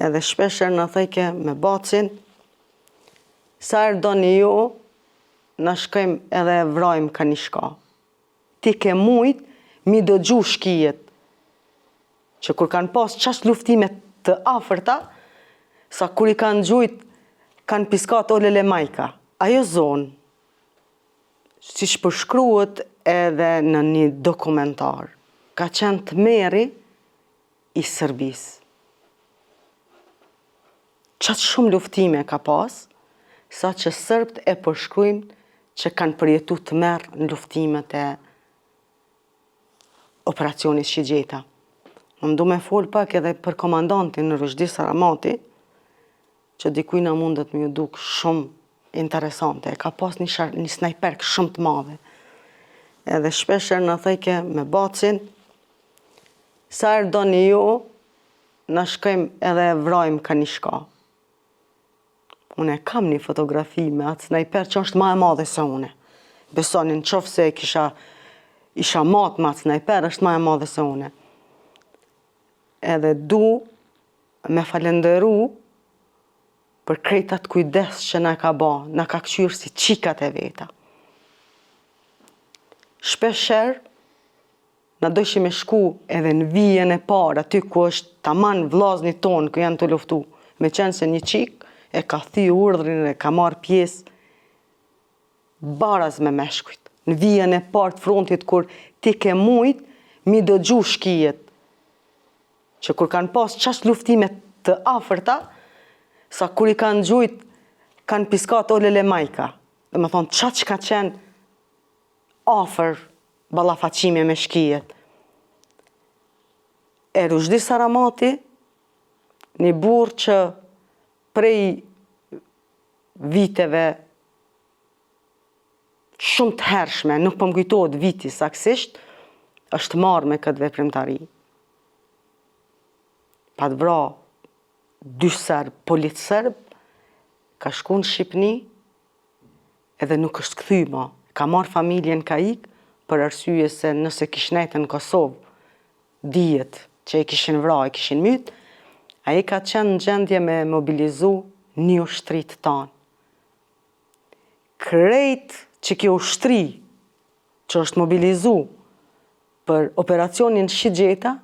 edhe shpesher në thejke me bacin, sa erë do një ju, në shkojmë edhe vrajmë ka një shka. Ti ke mujt, mi dëgju shkijet, që kur kanë pas qash luftime të afërta, sa kur i kanë gjujt, kanë piskat olele majka. Ajo zonë, si shpërshkruhet edhe në një dokumentar, ka qenë të meri i Serbisë. Qatë shumë luftime ka pas, sa që Sërbt e përshkrujmë që kanë përjetu të merë në luftimet e operacionit Shigjeta. Më du me folë pak edhe për komandantin Rushdi Saramati, që dikujna mundet me ju duk shumë interesante. Ka pas një snajperk shumë të madhe. Edhe shpesher në thejke me bacin, sa erë do një ju, në shkojmë edhe vrajmë ka një shka. Unë e kam një fotografi me atë snajper që është ma e madhe se une. Besonin qofë se isha matë me atë snajper, është ma e madhe se une. Edhe du me falenderu për krejtat kujdes që na ka ba, na ka këqyrë si qikat e veta. Shpesher, na dojshim e shku edhe në vijen e parë, aty ku është taman vllazni tonë, ku janë të luftu, me qenë se një qik, e ka thyu urdhrin e ka marrë pjesë baraz me meshkujt. Në vijen e partë frontit kur ti ke mujt, mi dëgju shkijet. Që kur kanë pas qash luftime të afërta, sa kur i kanë gjujt, kanë piskat olele majka. Dhe me thonë, qatë që ka qenë afër ballafaqime me shkijet. E Rushdi Saramati, një burr që prej viteve shumë të hershme, nuk po më kujtohet viti saksisht, është marrë me këtë veprimtari. Pa të vra 2 serb, polit serb, ka shku në Shqipni, edhe nuk është kthy ma. Ka marrë familjen ka ik, për arsye se nëse kishnete në Kosovë, dijet që i kishin vra, i kishin myt, a i ka qenë në gjendje me mobilizu një ushtri të tanë. Krejt që kjo ushtri që është mobilizu për operacionin Shigjeta,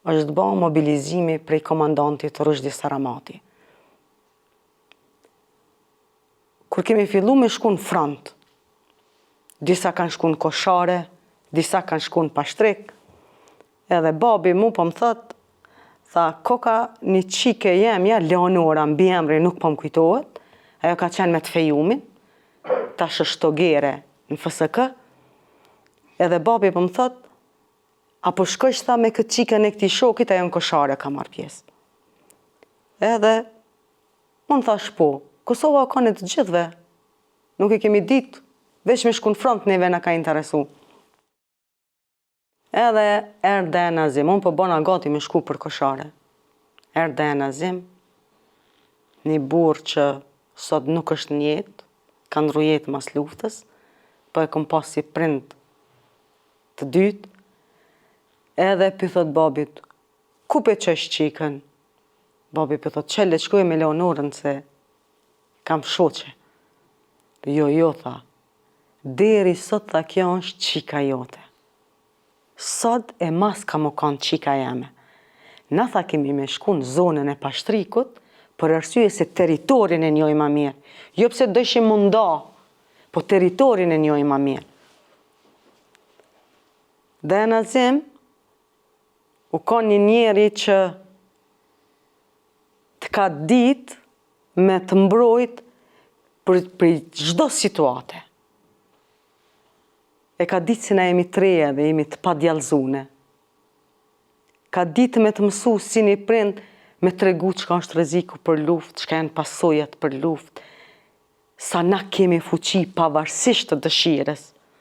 është ba mobilizimi prej komandantit Rushdi Saramati. Kur kemi fillu me shku në front, disa kanë shku në Koshare, disa kanë shku në Pashtrik, edhe babi mu po më thot, tha, koka një qike jemja, Leonora, mbi emri nuk po më kujtohet, ajo ka qenë me të Fejumin, ta shështogere në FSK, edhe babi po më thot, apo shkojsh tha me këtë qikën e këti shokit, ajo në Koshare ka marrë pjesë. Edhe, unë thash po, Kosova ka në të gjithve, nuk i kemi ditë, veç me shku në front neve na ka interesu. Edhe erdhe e Nazim, unë po bona gati me shku për Koshare. Erdhe e Nazim, një burr që sot nuk është në jetë, ka ndru jetë mas luftës, po e kom pas si prind të dytë, edhe pythot babit, ku pe qesh qikën? Babi pythot, qelle shkuj me Leonorën se kam shoqe. Jo, tha, deri sot tha kjo është qika jote. Sot e mas ka më kanë qika jeme. Na tha kemi me shku në zonën e Pashtrikut, për arsye se teritorin e njoj ma mirë. Jo pse dëshim munda, po teritorin e njoj ma mirë. Dhe e Nazim, u ka një njeri që të ka dit me të mbrojt për çdo situate. E ka ditë si na jemi treja dhe jemi të padjallëzune. Ka ditë me të mësu si një prind me tregu çka është rreziku për luftë, çka janë pasojat për luftë, sa na kemi fuqi pavarësisht të dëshirës.